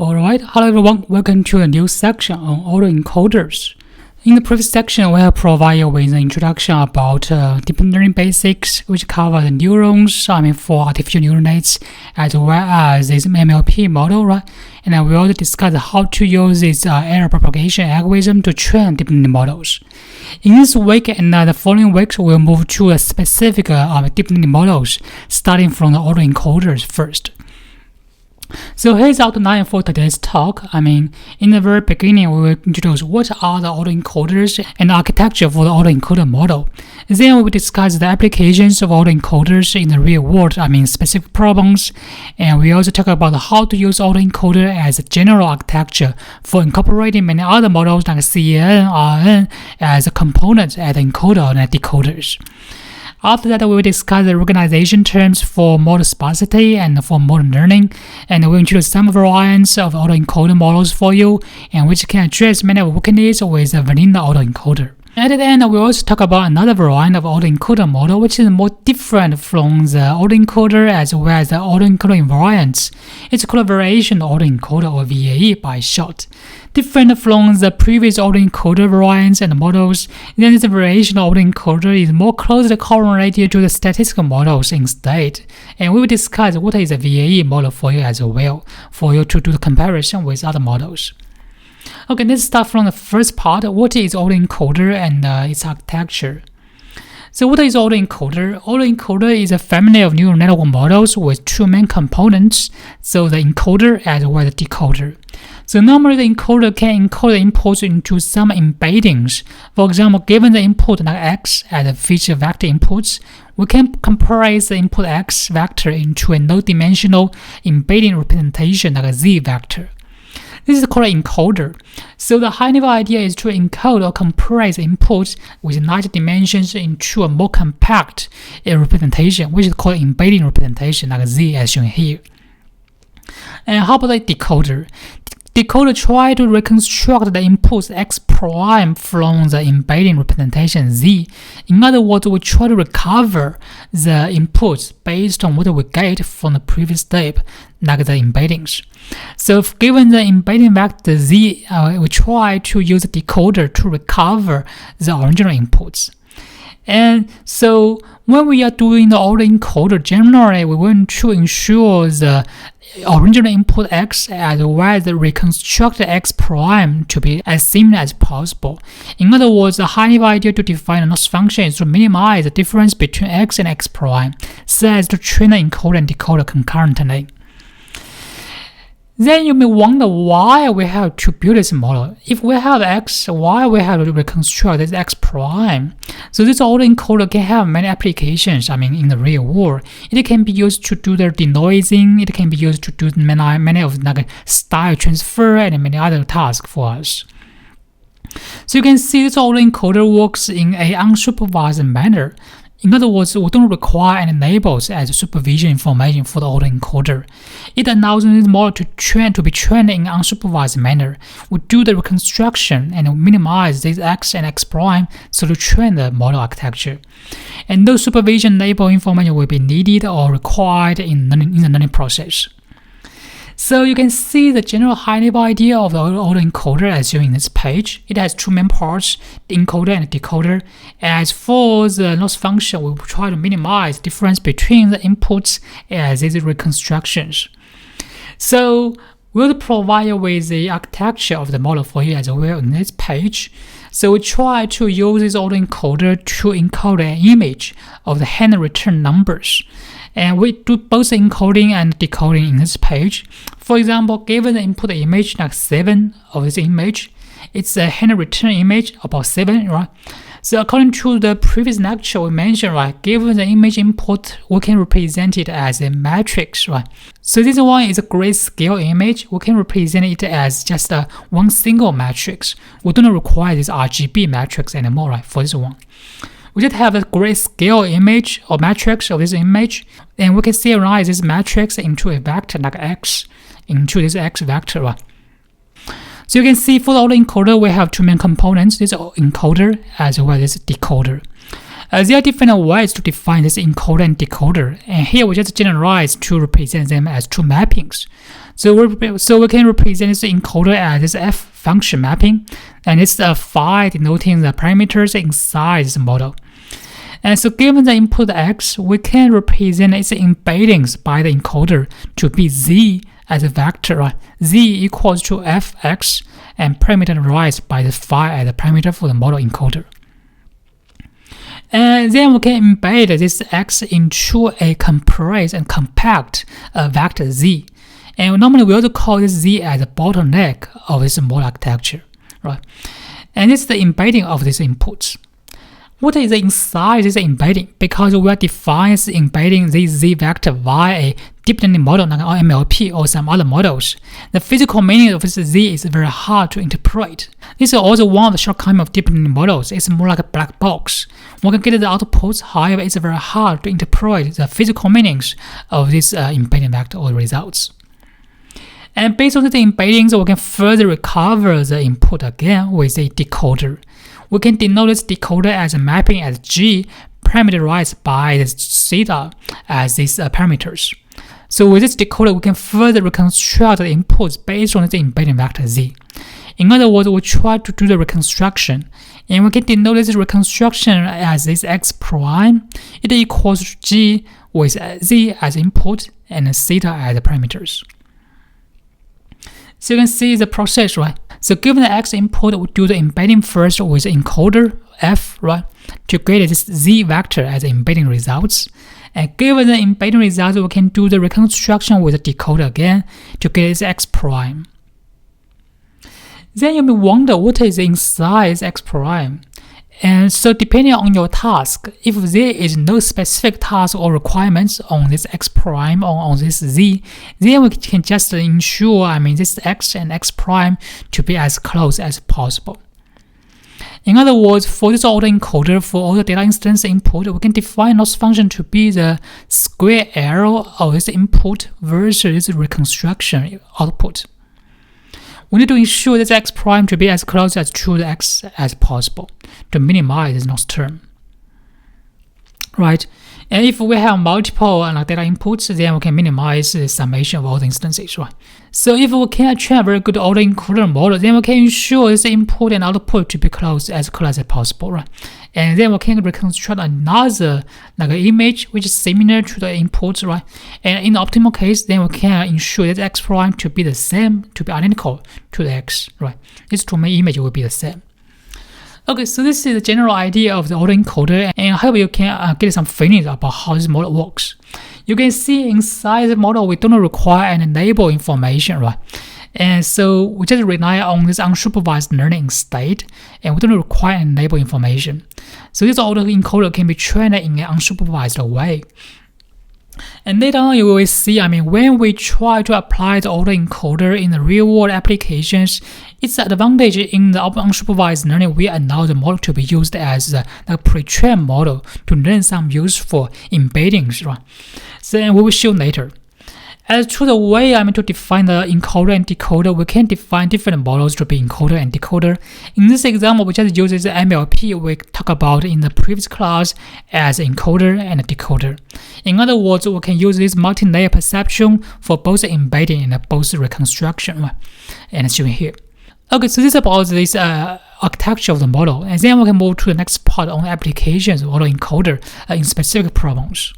Alright, hello everyone, welcome to a new section on autoencoders. In the previous section, we have provided you with an introduction about deep learning basics, which cover the neurons, for artificial neural nets, as well as this MLP model, right? And then we also discussed how to use this error propagation algorithm to train deep learning models. In this week and the following weeks, we'll move to a specific deep learning models, starting from the autoencoders first. So here's the outline for today's talk. In the very beginning, we will introduce what are the autoencoders and the architecture for the autoencoder model. Then we will discuss the applications of autoencoders in the real world, specific problems. And we also talk about how to use autoencoder as a general architecture for incorporating many other models like CN, RN as a component at the encoder and decoders. After that, we will discuss the organization terms for model sparsity and for model learning, and we'll introduce some variants of autoencoder models for you, and which can address many weaknesses with a vanilla autoencoder. At the end, we'll also talk about another variant of autoencoder model, which is more different from the autoencoder as well as the autoencoder invariants. It's called variation autoencoder, or VAE by short. Different from the previous autoencoder variants and models, then this variation autoencoder is more closely correlated to the statistical models instead. And we will discuss what is a VAE model for you as well, for you to do the comparison with other models. Okay, let's start from the first part. What is autoencoder and its architecture? So what is autoencoder? Autoencoder is a family of neural network models with two main components, so the encoder as well as the decoder. So normally the encoder can encode the inputs into some embeddings. For example, given the input like x as a feature vector inputs, we can compress the input x vector into a low-dimensional embedding representation like a z vector. This is called an encoder. So the high-level idea is to encode or compress inputs with large dimensions into a more compact representation, which is called embedding representation, like Z as shown here. And how about the decoder? Decoder try to reconstruct the inputs x prime from the embedding representation z. In other words, we try to recover the inputs based on what we get from the previous step, like the embeddings. So given the embedding vector z, we try to use the decoder to recover the original inputs. And so when we are doing the autoencoder, generally we want to ensure the original input x as well as the reconstructed x prime to be as similar as possible. In other words, the high-level idea to define a loss function is to minimize the difference between x and x prime, so as to train the encoder and decoder concurrently. Then you may wonder why we have to build this model. If we have x, why we have to reconstruct this x prime? So this autoencoder can have many applications, in the real world. It can be used to do the denoising, it can be used to do many of style transfer and many other tasks for us. So you can see this autoencoder works in an unsupervised manner. In other words, we don't require any labels as supervision information for the autoencoder. It allows this model to be trained in an unsupervised manner. We do the reconstruction and minimize this x and x prime so to train the model architecture. And no supervision label information will be needed or required in the learning process. So you can see the general high-level idea of the autoencoder as shown in this page. It has two main parts, the encoder and the decoder. As for the loss function, we will try to minimize the difference between the inputs as these reconstructions. So we'll provide you with the architecture of the model for you as well in this page. So we try to use this autoencoder to encode an image of the hand return numbers. And we do both encoding and decoding in this page. For example, given the input image like 7 of this image, it's a hand return image about 7, right? So according to the previous lecture we mentioned, right, given the image input, we can represent it as a matrix, right? So this one is a grayscale image. We can represent it as just one single matrix. We don't require this RGB matrix anymore, right, for this one. We just have a grayscale image or matrix of this image, and we can serialize this matrix into a vector like x, into this x vector, right? So you can see for the autoencoder, we have two main components, this encoder as well as decoder. There are different ways to define this encoder and decoder, and here we just generalize to represent them as two mappings. So we can represent this encoder as this f function mapping, and it's a phi denoting the parameters inside this model. And so given the input x, we can represent its embeddings by the encoder to be z as a vector, right? Z equals to fx, and parameterized by the phi as a parameter for the model encoder. And then we can embed this x into a compressed and compact vector z. And normally we also call this z as a bottleneck of this model architecture, right? And it's the embedding of these inputs. What is inside this embedding? Because we are defining embedding this z vector via a deep learning model like MLP or some other models. The physical meaning of this z is very hard to interpret. This is also one of the shortcomings of deep learning models. It's more like a black box. We can get the outputs, however, it's very hard to interpret the physical meanings of this embedding vector or results. And based on the embeddings, we can further recover the input again with a decoder. We can denote this decoder as a mapping as G, parameterized by this theta as these parameters. So with this decoder, we can further reconstruct the inputs based on the embedding vector Z. In other words, we try to do the reconstruction, and we can denote this reconstruction as this x prime. It equals to G with Z as input and theta as the parameters. So you can see the process, right? So given the x input, we do the embedding first with the encoder f, right, to get this z vector as embedding results. And given the embedding results, we can do the reconstruction with the decoder again to get this x prime. Then you may wonder what is inside this x prime. And so depending on your task, if there is no specific task or requirements on this x prime or on this z, then we can just ensure, this x and x prime to be as close as possible. In other words, for this autoencoder, for all the data instance input, we can define loss function to be the square error of this input versus reconstruction output. We need to ensure this x prime to be as close as to the x as possible to minimize this loss term, right? And if we have multiple data inputs, then we can minimize the summation of all the instances, right? So if we can train a very good autoencoder model, then we can ensure this input and output to be close as possible, right? And then we can reconstruct another image which is similar to the input, right? And in the optimal case, then we can ensure that x prime to be the same, to be identical to the x, right? These two main images will be the same. Okay, so this is the general idea of the autoencoder, and I hope you can get some feelings about how this model works. You can see inside the model, we don't require an enable information, right? And so we just rely on this unsupervised learning instead, and we don't require an enable information. So this autoencoder can be trained in an unsupervised way. And later on, you will see, when we try to apply the autoencoder in the real-world applications, its advantage in the unsupervised learning, we allow the model to be used as a pre-trained model to learn some useful embeddings, right? So we will show later. As to the way to define the encoder and decoder, we can define different models to be encoder and decoder. In this example, we just use the MLP we talked about in the previous class as encoder and decoder. In other words, we can use this multi-layer perception for both embedding and both reconstruction, right? And it's shown here. Okay, so this is about this architecture of the model, and then we can move to the next part on applications of autoencoder in specific problems.